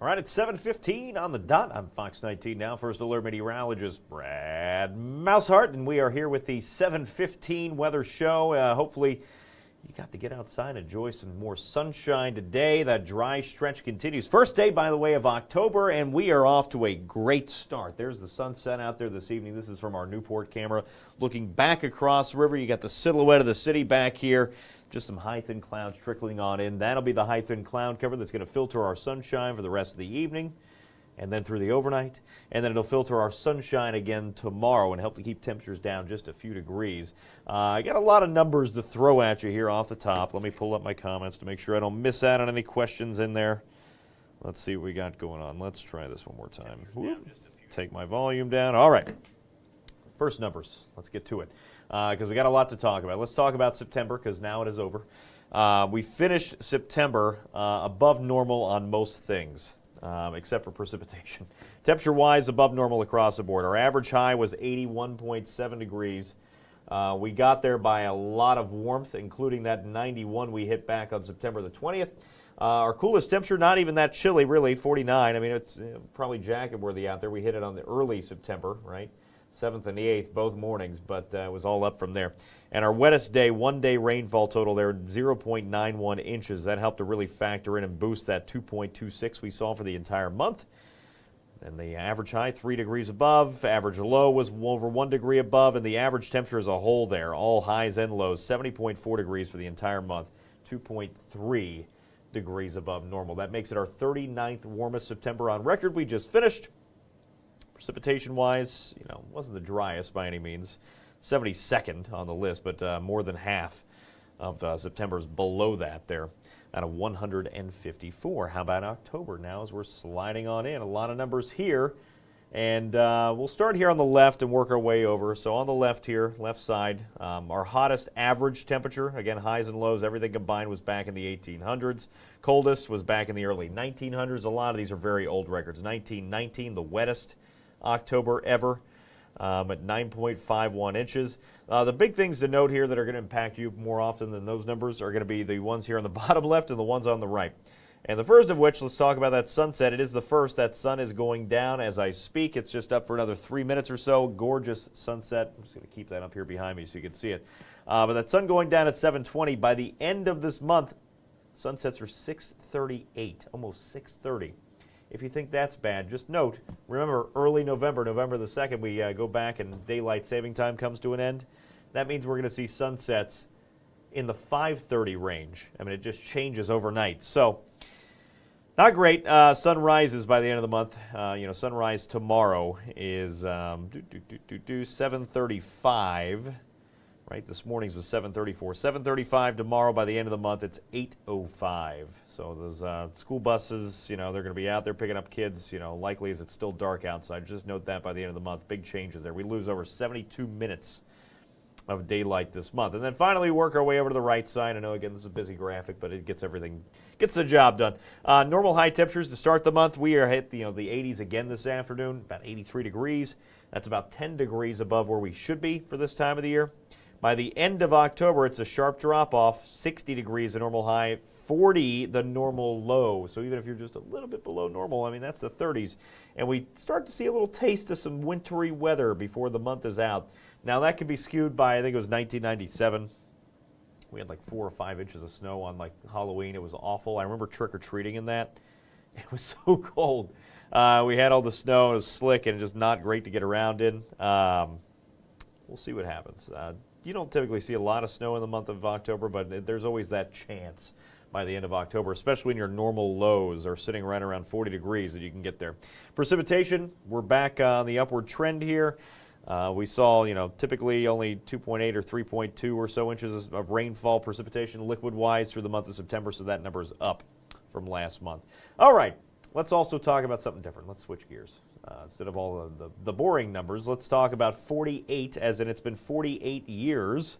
All right, it's 7:15 on the dot. I'm Fox 19 now. First Alert Meteorologist Brad Maushart, and we are here with the 7:15 weather show. Hopefully, you got to get outside and enjoy some more sunshine today. That dry stretch continues. First day, by the way, of October, and we are off to a great start. There's the sunset out there this evening. This is from our Newport camera. Looking back across the river, you got the silhouette of the city back here. Just some high-thin clouds trickling on in. That'll be the high-thin cloud cover that's going to filter our sunshine for the rest of the evening and then through the overnight. And then it'll filter our sunshine again tomorrow and help to keep temperatures down just a few degrees. I got a lot of numbers to throw at you here off the top. Let me pull up my comments to make sure I don't miss out on any questions in there. Let's see what we got going on. Let's try this one more time. Take my volume down. All right. First numbers. Let's get to it because we got a lot to talk about. Let's talk about September because now it is over. We finished September above normal on most things except for precipitation. Temperature-wise, above normal across the board. Our average high was 81.7 degrees. We got there by a lot of warmth, including that 91 we hit back on September the 20th. Our coolest temperature, not even that chilly, really, 49. I mean, it's probably jacket-worthy out there. We hit it on the early September, right? 7th and the 8th, both mornings, but it was all up from there. And our wettest day, one-day rainfall total there, 0.91 inches. That helped to really factor in and boost that 2.26 we saw for the entire month. And the average high, 3 degrees above. Average low was over 1 degree above. And the average temperature as a whole there, all highs and lows, 70.4 degrees for the entire month, 2.3 degrees above normal. That makes it our 39th warmest September on record. We just finished. Precipitation-wise, wasn't the driest by any means. 72nd on the list, but more than half of September's below that there out of 154. How about October now as we're sliding on in? A lot of numbers here. And we'll start here on the left and work our way over. So on the left here, left side, our hottest average temperature, again, highs and lows, everything combined was back in the 1800s. Coldest was back in the early 1900s. A lot of these are very old records. 1919, the wettest October ever at 9.51 inches. The big things to note here that are going to impact you more often than those numbers are going to be the ones here on the bottom left and the ones on the right. And the first of which, let's talk about that sunset. It is the first. That sun is going down as I speak. It's just up for another 3 minutes or so. Gorgeous sunset. I'm just going to keep that up here behind me so you can see it. But that sun going down at 7:20. By the end of this month, sunsets are 6:38, almost 6:30. If you think that's bad, just note, remember early November, November the 2nd, we go back and daylight saving time comes to an end. That means we're going to see sunsets in the 5:30 range. I mean, it just changes overnight. So, not great. Sun rises by the end of the month. Sunrise tomorrow is 7:35. Right, this morning's was 7:34. 7:35 tomorrow. By the end of the month, it's 8:05. So those school buses, they're going to be out there picking up kids. Likely as it's still dark outside. Just note that by the end of the month, big changes there. We lose over 72 minutes of daylight this month, and then finally we work our way over to the right side. I know again this is a busy graphic, but it gets the job done. Normal high temperatures to start the month. We are hit the 80s again this afternoon, about 83 degrees. That's about 10 degrees above where we should be for this time of the year. By the end of October, it's a sharp drop-off, 60 degrees the normal high, 40 the normal low. So even if you're just a little bit below normal, I mean, that's the 30s. And we start to see a little taste of some wintry weather before the month is out. Now, that could be skewed by, I think it was 1997. We had like 4 or 5 inches of snow on like Halloween. It was awful. I remember trick-or-treating in that. It was so cold. We had all the snow. It was slick and just not great to get around in. We'll see what happens. You don't typically see a lot of snow in the month of October, but there's always that chance by the end of October, especially when your normal lows are sitting right around 40 degrees that you can get there. Precipitation, we're back on the upward trend here. We saw, typically only 2.8 or 3.2 or so inches of rainfall precipitation liquid-wise through the month of September, so that number is up from last month. All right, let's also talk about something different. Let's switch gears. Instead of all the boring numbers, let's talk about 48, as in it's been 48 years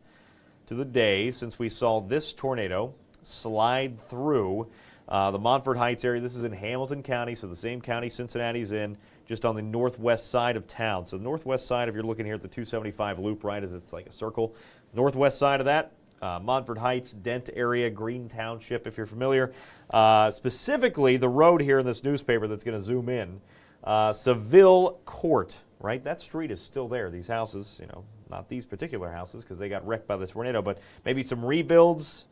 to the day since we saw this tornado slide through the Montford Heights area. This is in Hamilton County, so the same county Cincinnati's in, just on the northwest side of town. So the northwest side, if you're looking here at the 275 loop, right, as it's like a circle, northwest side of that, Montford Heights, Dent area, Green Township, if you're familiar. Specifically, the road here in this newspaper that's going to zoom in, Seville Court, right? That street is still there. These houses, not these particular houses because they got wrecked by the tornado, but maybe some rebuilds.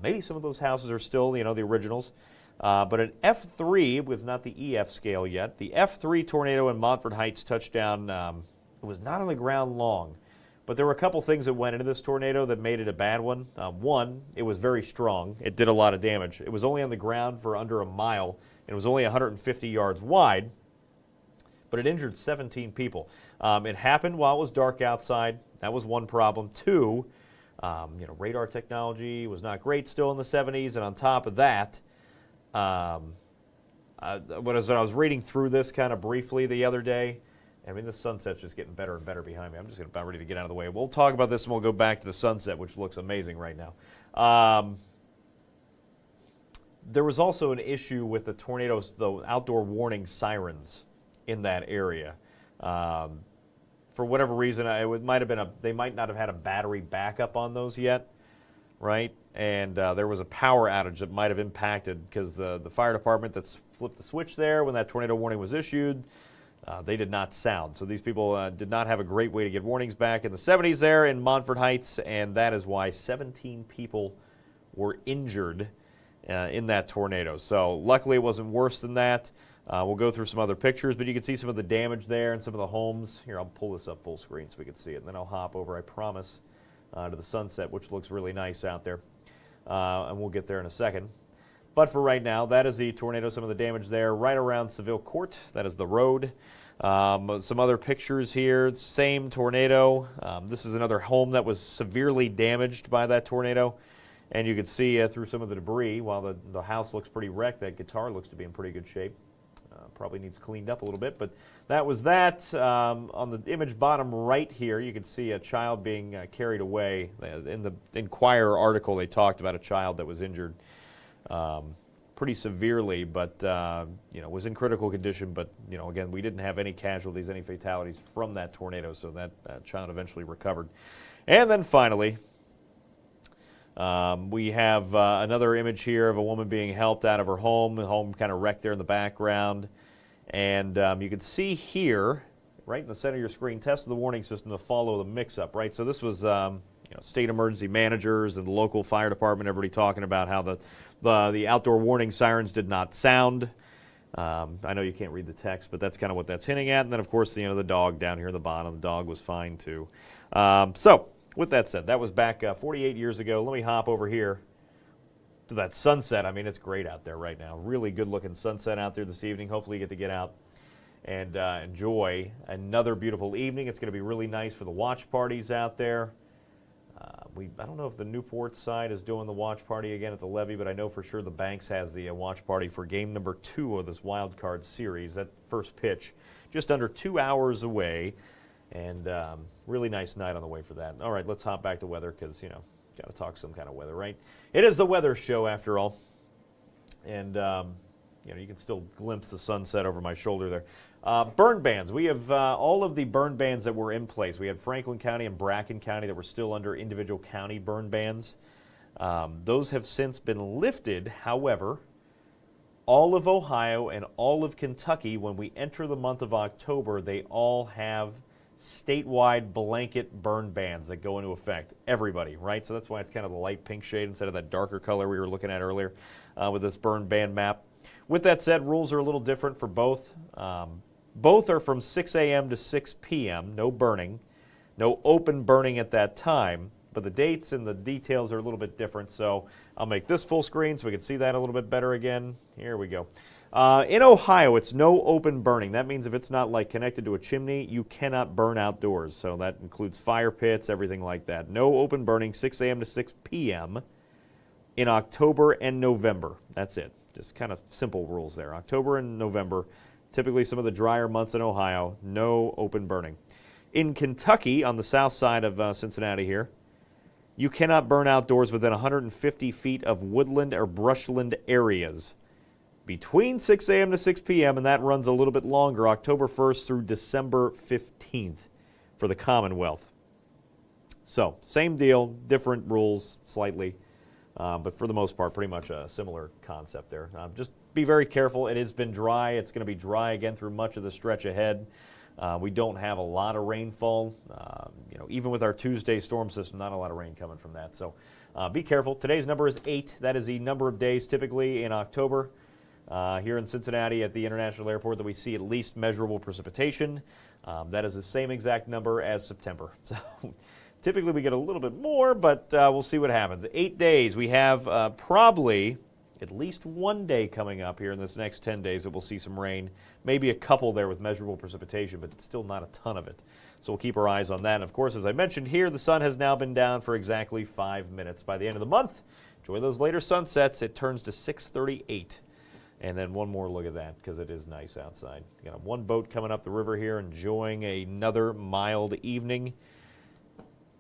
Maybe some of those houses are still, the originals. But an F3 was not the EF scale yet. The F3 tornado in Montford Heights touched down. It was not on the ground long. But there were a couple things that went into this tornado that made it a bad one. One, it was very strong. It did a lot of damage. It was only on the ground for under a mile, and it was only 150 yards wide, but it injured 17 people. It happened while it was dark outside. That was one problem. Two, radar technology was not great still in the 70s, and on top of that, when I was reading through this kind of briefly the other day, I mean, the sunset's just getting better and better behind me. I'm just about ready to get out of the way. We'll talk about this and we'll go back to the sunset, which looks amazing right now. There was also an issue with the tornadoes, the outdoor warning sirens in that area. For whatever reason, it might have been they might not have had a battery backup on those yet, right? And there was a power outage that might have impacted because the fire department that flipped the switch there when that tornado warning was issued, they did not sound. So these people did not have a great way to get warnings back in the 70s there in Montford Heights, and that is why 17 people were injured in that tornado. So luckily it wasn't worse than that. We'll go through some other pictures, but you can see some of the damage there and some of the homes. Here, I'll pull this up full screen so we can see it, and then I'll hop over, I promise, to the sunset, which looks really nice out there. And we'll get there in a second. But for right now, that is the tornado, some of the damage there right around Seville Court. That is the road. Some other pictures here, same tornado. This is another home that was severely damaged by that tornado. And you can see through some of the debris, while the house looks pretty wrecked, that guitar looks to be in pretty good shape. Probably needs cleaned up a little bit, but that was that. On the image bottom right here, you can see a child being carried away. In the Inquirer article, they talked about a child that was injured pretty severely, but was in critical condition. But again, we didn't have any casualties, any fatalities from that tornado, so that child eventually recovered. And then finally, we have another image here of a woman being helped out of her home. The home kind of wrecked there in the background. And you can see here, right in the center of your screen, test the warning system to follow the mix-up, right? So this was state emergency managers and the local fire department, everybody talking about how the outdoor warning sirens did not sound. I know you can't read the text, but that's kind of what that's hinting at. And then, of course, the dog down here at the bottom, the dog was fine, too. So with that said, that was back 48 years ago. Let me hop over here to that sunset. I mean, it's great out there right now. Really good-looking sunset out there this evening. Hopefully you get to get out and enjoy another beautiful evening. It's going to be really nice for the watch parties out there. I don't know if the Newport side is doing the watch party again at the levee, but I know for sure the Banks has the watch party for game number 2 of this wild card series. That first pitch, just under 2 hours away, and really nice night on the way for that. All right, let's hop back to weather because, got to talk some kind of weather, right? It is the weather show after all, and you can still glimpse the sunset over my shoulder there. Burn bans. We have all of the burn bans that were in place. We had Franklin County and Bracken County that were still under individual county burn bans. Those have since been lifted. However, all of Ohio and all of Kentucky, when we enter the month of October, they all have statewide blanket burn bans that go into effect. Everybody, right? So that's why it's kind of the light pink shade instead of that darker color we were looking at earlier with this burn ban map. With that said, rules are a little different for both. Both are from 6 a.m. to 6 p.m., no burning, no open burning at that time, but the dates and the details are a little bit different, so I'll make this full screen so we can see that a little bit better again. Here we go. In Ohio, it's no open burning. That means if it's not like connected to a chimney, you cannot burn outdoors, so that includes fire pits, everything like that. No open burning, 6 a.m. to 6 p.m. in October and November. That's it. Just kind of simple rules there. October and November, typically some of the drier months in Ohio, no open burning. In Kentucky, on the south side of Cincinnati here, you cannot burn outdoors within 150 feet of woodland or brushland areas between 6 a.m. to 6 p.m., and that runs a little bit longer, October 1st through December 15th for the Commonwealth. So same deal, different rules slightly, but for the most part, pretty much a similar concept there. Just be very careful. It has been dry. It's going to be dry again through much of the stretch ahead. We don't have a lot of rainfall. Even with our Tuesday storm system, not a lot of rain coming from that. So be careful. Today's number is 8. That is the number of days typically in October here in Cincinnati at the International Airport that we see at least measurable precipitation. That is the same exact number as September. So typically we get a little bit more, but we'll see what happens. 8 days. We have probably at least one day coming up here in this next 10 days that we'll see some rain. Maybe a couple there with measurable precipitation, but still not a ton of it. So we'll keep our eyes on that. And of course, as I mentioned here, the sun has now been down for exactly 5 minutes. By the end of the month, enjoy those later sunsets. It turns to 6:38. And then one more look at that because it is nice outside. You got one boat coming up the river here enjoying another mild evening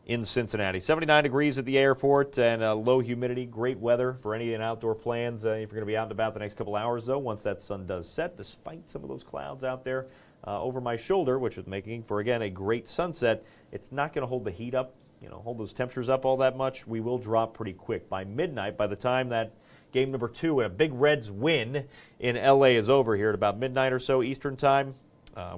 in Cincinnati. 79 degrees at the airport and low humidity. Great weather for any outdoor plans. If you're going to be out and about the next couple hours, though, once that sun does set, despite some of those clouds out there over my shoulder, which is making for, again, a great sunset, it's not going to hold the heat up, hold those temperatures up all that much. We will drop pretty quick. By midnight, by the time that game number 2 and a big Reds win in L.A. is over here at about midnight or so Eastern time,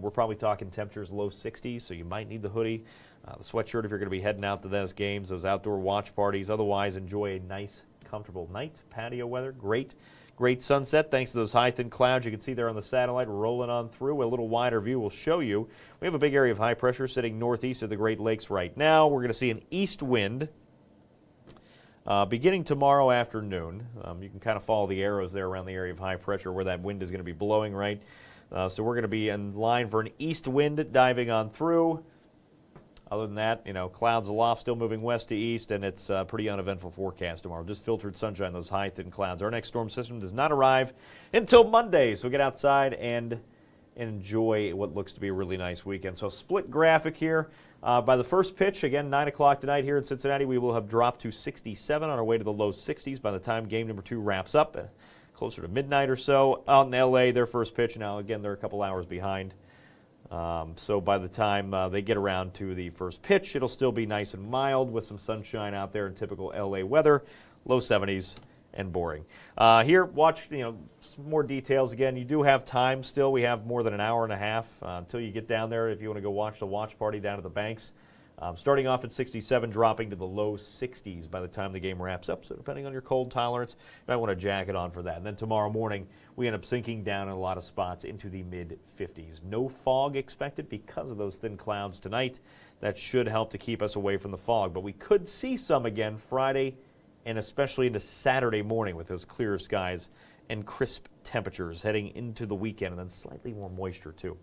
we're probably talking temperatures low 60s, so you might need the hoodie, the sweatshirt if you're going to be heading out to those games, those outdoor watch parties. Otherwise, enjoy a nice, comfortable night. Patio weather, great sunset thanks to those high, thin clouds you can see there on the satellite rolling on through. A little wider view will show you. We have a big area of high pressure sitting northeast of the Great Lakes right now. We're going to see an east wind beginning tomorrow afternoon. You can kind of follow the arrows there around the area of high pressure where that wind is going to be blowing, right? So we're going to be in line for an east wind diving on through. Other than that, clouds aloft, still moving west to east, and it's a pretty uneventful forecast tomorrow. Just filtered sunshine, those high, thin clouds. Our next storm system does not arrive until Monday, so get outside and enjoy what looks to be a really nice weekend. So split graphic here. By the first pitch, again, 9 o'clock tonight here in Cincinnati, we will have dropped to 67 on our way to the low 60s by the time game number 2 wraps up, closer to midnight or so. Out in L.A., their first pitch. Now, again, they're a couple hours behind. So by the time they get around to the first pitch, it'll still be nice and mild with some sunshine out there in typical L.A. weather, low 70s and boring. Here, watch some more details. Again, you do have time still. We have more than an hour and a half until you get down there if you want to go watch the watch party down at the Banks. Starting off at 67, dropping to the low 60s by the time the game wraps up. So depending on your cold tolerance, you might want a jacket on for that. And then tomorrow morning, we end up sinking down in a lot of spots into the mid-50s. No fog expected because of those thin clouds tonight. That should help to keep us away from the fog. But we could see some again Friday and especially into Saturday morning with those clear skies and crisp temperatures heading into the weekend, and then slightly more moisture too.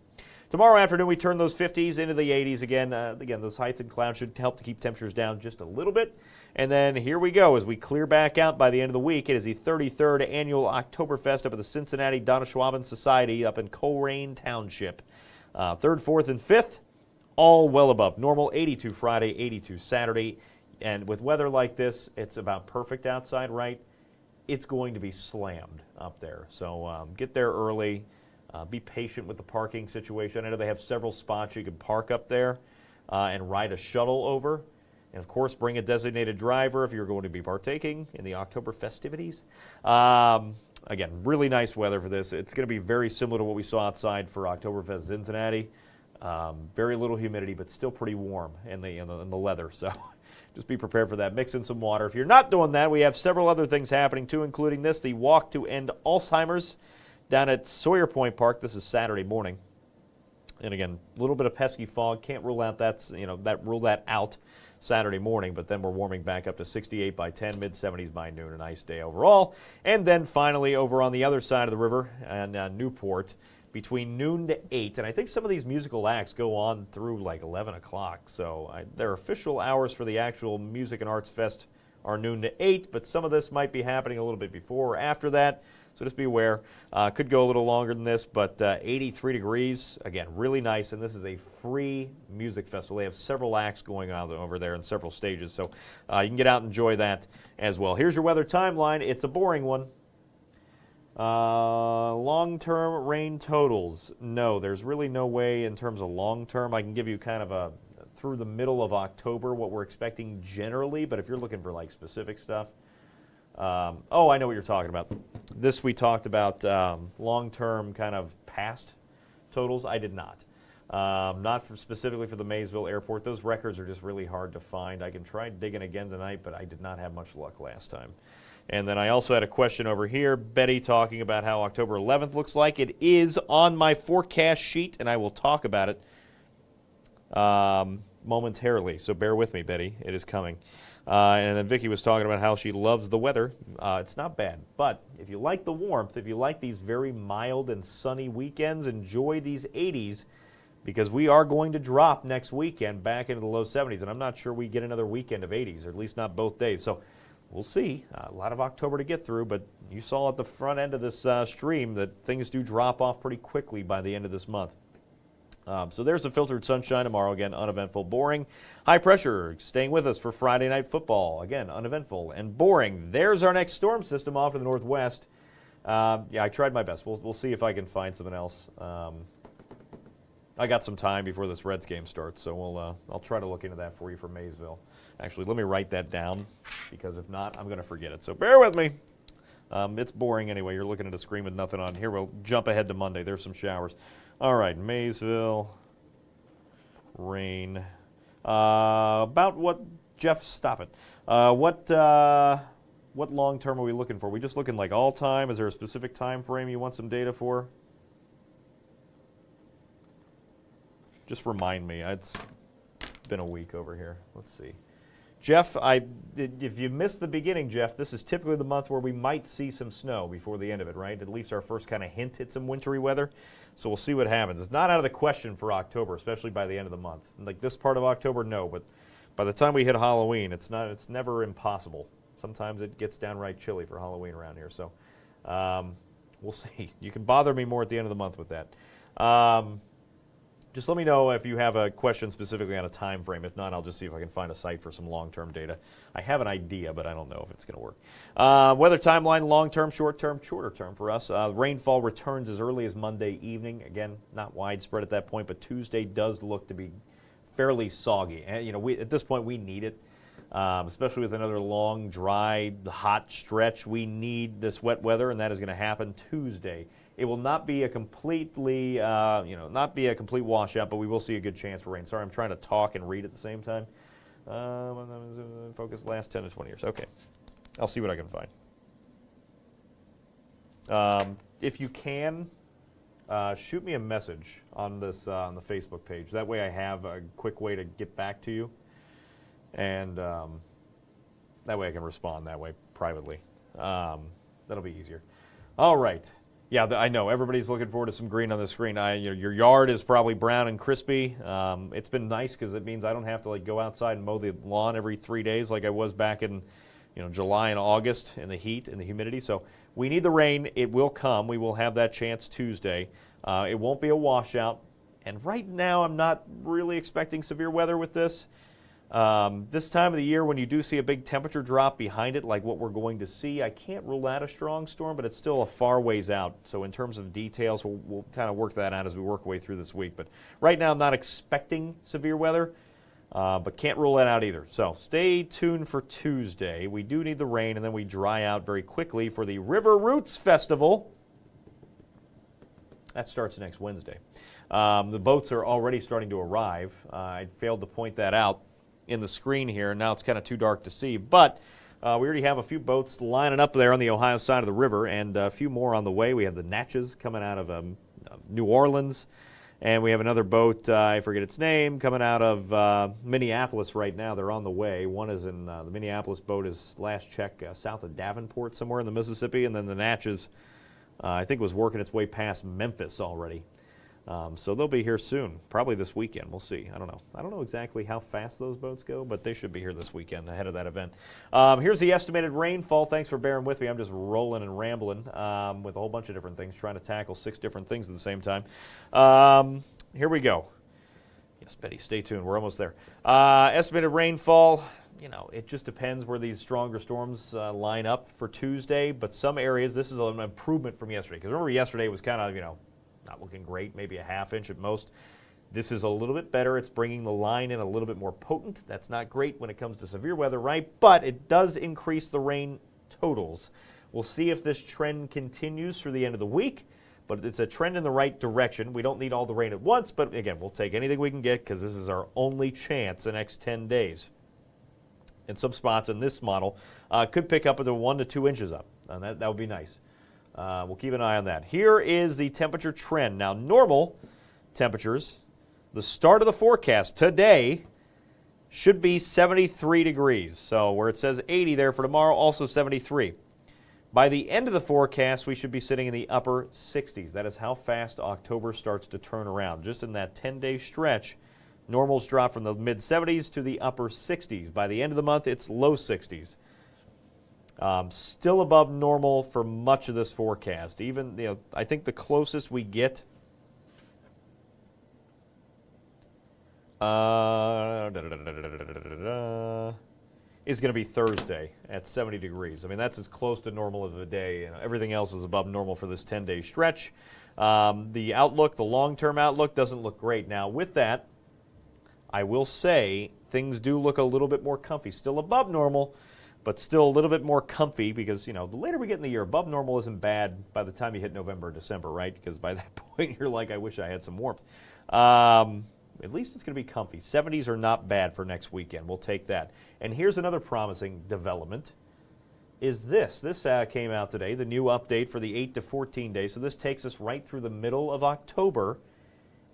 Tomorrow afternoon, we turn those 50s into the 80s again. Again, those high, thin clouds should help to keep temperatures down just a little bit. And then here we go. As we clear back out by the end of the week, it is the 33rd annual Oktoberfest up at the Cincinnati Donauschwaben Society up in Coleraine Township. 3rd, 4th, and 5th, all well above normal. 82 Friday, 82 Saturday. And with weather like this, it's about perfect outside, right? It's going to be slammed up there. So get there early. Be patient with the parking situation. I know they have several spots you can park up there and ride a shuttle over. And, of course, bring a designated driver if you're going to be partaking in the October festivities. Again, really nice weather for this. It's going to be very similar to what we saw outside for Oktoberfest Cincinnati. Very little humidity, but still pretty warm in the leather. So just be prepared for that. Mix in some water. If you're not doing that, we have several other things happening, too, including this, the Walk to End Alzheimer's down at Sawyer Point Park. This is Saturday morning. And again, a little bit of pesky fog. Can't rule out rule that out Saturday morning, but then we're warming back up to 68 by 10, mid-70s by noon. A nice day overall. And then finally over on the other side of the river and Newport between noon to 8. And I think some of these musical acts go on through like 11 o'clock. So their official hours for the actual Music and Arts Fest are noon to 8, but some of this might be happening a little bit before or after that. So just be aware. Could go a little longer than this, but 83 degrees, again, really nice. And this is a free music festival. They have several acts going on over there in several stages. So you can get out and enjoy that as well. Here's your weather timeline. It's a boring one. Long-term rain totals. No, there's really no way in terms of long-term. I can give you kind of a through the middle of October, what we're expecting generally, but if you're looking for like specific stuff, oh, I know what you're talking about. This we talked about long-term kind of past totals. I did not. Specifically for the Maysville Airport. Those records are just really hard to find. I can try digging again tonight, but I did not have much luck last time. And then I also had a question over here. Betty talking about how October 11th looks like. It is on my forecast sheet, and I will talk about it momentarily. So bear with me, Betty. It is coming. And then Vicki was talking about how she loves the weather. It's not bad. But if you like the warmth, if you like these very mild and sunny weekends, enjoy these 80s because we are going to drop next weekend back into the low 70s. And I'm not sure we get another weekend of 80s, or at least not both days. So we'll see. A lot of October to get through, but you saw at the front end of this stream that things do drop off pretty quickly by the end of this month. So there's the filtered sunshine tomorrow. Again, uneventful, boring. High pressure staying with us for Friday night football. Again, uneventful and boring. There's our next storm system off to the northwest. Yeah, I tried my best. We'll see if I can find something else. I got some time before this Reds game starts, so I'll try to look into that for you for Maysville. Actually, let me write that down because if not, I'm going to forget it. So bear with me. It's boring anyway. You're looking at a screen with nothing on. Here, we'll jump ahead to Monday. There's some showers. All right, Maysville, rain. About what, Jeff, stop it. What long term are we looking for? We just looking like all time? Is there a specific time frame you want some data for? Just remind me. It's been a week over here. Let's see. Jeff, if you missed the beginning, Jeff, this is typically the month where we might see some snow before the end of it, right? At least our first kind of hint at some wintry weather. So we'll see what happens. It's not out of the question for October, especially by the end of the month. Like this part of October, no, but by the time we hit Halloween, it's never impossible. Sometimes it gets downright chilly for Halloween around here. So we'll see. You can bother me more at the end of the month with that. Just let me know if you have a question specifically on a time frame. If not, I'll just see if I can find a site for some long-term data. I have an idea, but I don't know if it's going to work. Weather timeline, long-term, short-term, shorter-term for us. Rainfall returns as early as Monday evening. Again, not widespread at that point, but Tuesday does look to be fairly soggy. And, at this point, we need it, especially with another long, dry, hot stretch. We need this wet weather, and that is going to happen Tuesday. It will not be a completely, not be a complete washout, but we will see a good chance for rain. Sorry, I'm trying to talk and read at the same time. Focus last 10 to 20 years. Okay, I'll see what I can find. If you can, shoot me a message on this on the Facebook page. That way, I have a quick way to get back to you, and that way I can respond that way privately. That'll be easier. All right. Yeah, I know. Everybody's looking forward to some green on the screen. Your yard is probably brown and crispy. It's been nice because it means I don't have to go outside and mow the lawn every 3 days like I was back in July and August in the heat and the humidity. So we need the rain. It will come. We will have that chance Tuesday. It won't be a washout. And right now I'm not really expecting severe weather with this. This time of the year when you do see a big temperature drop behind it like what we're going to see, I can't rule out a strong storm, but it's still a far ways out. So in terms of details, we'll kind of work that out as we work our way through this week. But right now I'm not expecting severe weather, but can't rule that out either. So stay tuned for Tuesday. We do need the rain, and then we dry out very quickly for the River Roots Festival. That starts next Wednesday. The boats are already starting to arrive. I failed to point that out in the screen here. Now it's kind of too dark to see, but we already have a few boats lining up there on the Ohio side of the river, and a few more on the way. We have the Natchez coming out of New Orleans, and we have another boat, I forget its name, coming out of Minneapolis right now. They're on the way. One is in the Minneapolis boat is last check south of Davenport somewhere in the Mississippi, and then the Natchez I think was working its way past Memphis already. So they'll be here soon, probably this weekend. We'll see. I don't know. I don't know exactly how fast those boats go, but they should be here this weekend ahead of that event. Here's the estimated rainfall. Thanks for bearing with me. I'm just rolling and rambling with a whole bunch of different things, trying to tackle 6 different things at the same time. Here we go. Yes, Betty, stay tuned. We're almost there. Estimated rainfall. It just depends where these stronger storms line up for Tuesday, but some areas, this is an improvement from yesterday. Because remember, yesterday was kind of, not looking great, maybe a half inch at most. This is a little bit better. It's bringing the line in a little bit more potent. That's not great when it comes to severe weather, right? But it does increase the rain totals. We'll see if this trend continues through the end of the week, but it's a trend in the right direction. We don't need all the rain at once, but again, we'll take anything we can get because this is our only chance the next 10 days. And some spots in this model could pick up to 1 to 2 inches up. And that would be nice. We'll keep an eye on that. Here is the temperature trend. Now, normal temperatures, the start of the forecast today should be 73 degrees. So where it says 80 there for tomorrow, also 73. By the end of the forecast, we should be sitting in the upper 60s. That is how fast October starts to turn around. Just in that 10-day stretch, normals drop from the mid-70s to the upper 60s. By the end of the month, it's low 60s. Still above normal for much of this forecast. Even, I think the closest we get is going to be Thursday at 70 degrees. I mean, that's as close to normal as a day. Everything else is above normal for this 10-day stretch. The outlook, the long-term outlook, doesn't look great. Now, with that, I will say things do look a little bit more comfy. Still above normal, but still a little bit more comfy because, the later we get in the year, above normal isn't bad by the time you hit November or December, right? Because by that point, you're like, I wish I had some warmth. At least it's going to be comfy. 70s are not bad for next weekend. We'll take that. And here's another promising development is this. This came out today, the new update for the 8 to 14 days. So this takes us right through the middle of October.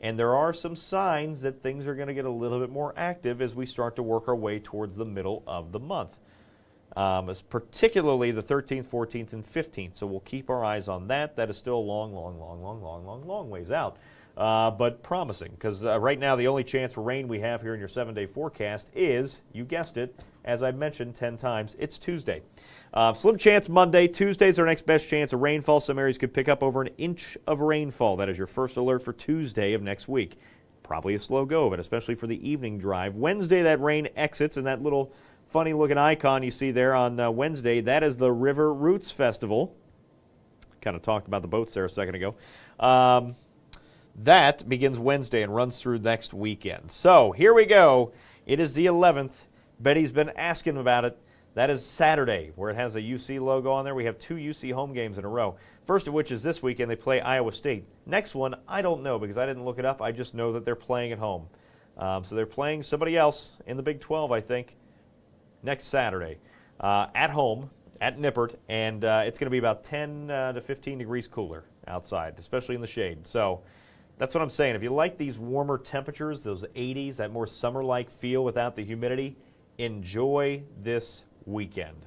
And there are some signs that things are going to get a little bit more active as we start to work our way towards the middle of the month. Particularly the 13th, 14th, and 15th. So we'll keep our eyes on that. That is still a long ways out. But promising, because right now the only chance for rain we have here in your 7-day forecast is, you guessed it, as I've mentioned 10 times, it's Tuesday. Slim chance Monday. Tuesday's our next best chance of rainfall. Some areas could pick up over an inch of rainfall. That is your first alert for Tuesday of next week. Probably a slow go of it, especially for the evening drive. Wednesday, that rain exits, and that little funny-looking icon you see there on Wednesday, that is the River Roots Festival. Kind of talked about the boats there a second ago. That begins Wednesday and runs through next weekend. So here we go. It is the 11th. Betty's been asking about it. That is Saturday, where it has a UC logo on there. We have 2 UC home games in a row. First of which is this weekend. They play Iowa State. Next one, I don't know because I didn't look it up. I just know that they're playing at home. So they're playing somebody else in the Big 12, I think, next Saturday at home at Nippert. And it's going to be about 10 to 15 degrees cooler outside, especially in the shade. So that's what I'm saying. If you like these warmer temperatures, those 80s, that more summer-like feel without the humidity, enjoy this weekend.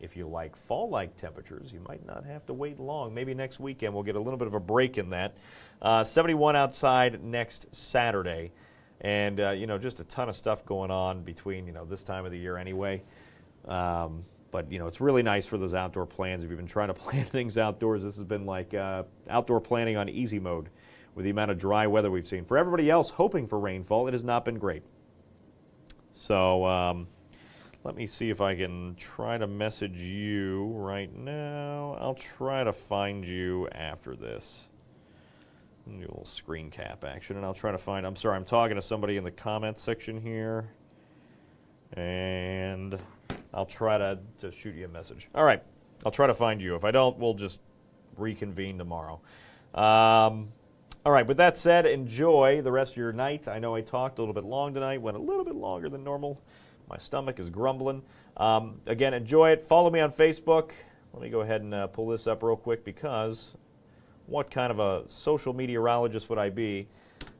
If you like fall-like temperatures, you might not have to wait long. Maybe next weekend we'll get a little bit of a break in that. 71 outside next Saturday. And, just a ton of stuff going on between, this time of the year anyway. But, it's really nice for those outdoor plans. If you've been trying to plan things outdoors, this has been like outdoor planning on easy mode with the amount of dry weather we've seen. For everybody else hoping for rainfall, it has not been great. So let me see if I can try to message you right now. I'll try to find you after this. Do a little screen cap action, and I'll try to find, I'm sorry, I'm talking to somebody in the comments section here, and I'll try to shoot you a message. All right, I'll try to find you. If I don't, we'll just reconvene tomorrow. All right, with that said, enjoy the rest of your night. I know I talked a little bit long tonight, went a little bit longer than normal. My stomach is grumbling. Again, enjoy it. Follow me on Facebook. Let me go ahead and pull this up real quick because what kind of a social meteorologist would I be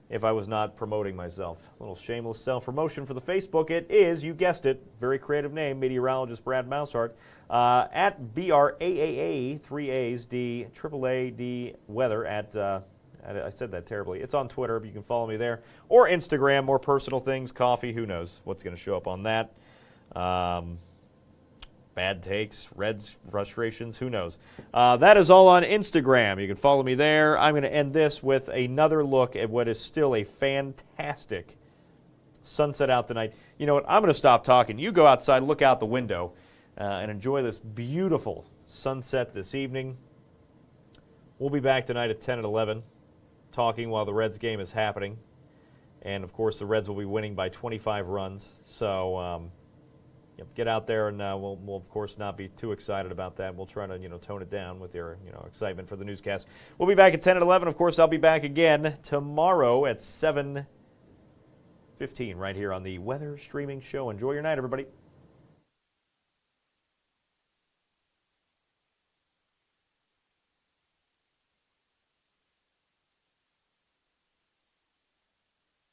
if I was not promoting myself? A little shameless self-promotion for the Facebook. It is, you guessed it, very creative name, Meteorologist Brad Maushart, at BRAAA, 3 A's, D, AAA, weather at, I said that terribly. It's on Twitter, but you can follow me there. Or Instagram, more personal things, coffee, who knows what's going to show up on that. Bad takes, Reds, frustrations, who knows. That is all on Instagram. You can follow me there. I'm going to end this with another look at what is still a fantastic sunset out tonight. You know what? I'm going to stop talking. You go outside, look out the window, and enjoy this beautiful sunset this evening. We'll be back tonight at 10 and 11, talking while the Reds game is happening. And, of course, the Reds will be winning by 25 runs. So get out there, and we'll, of course, not be too excited about that. We'll try to, tone it down with your, excitement for the newscast. We'll be back at 10 and 11. Of course, I'll be back again tomorrow at 7:15 right here on the Weather Streaming Show. Enjoy your night, everybody.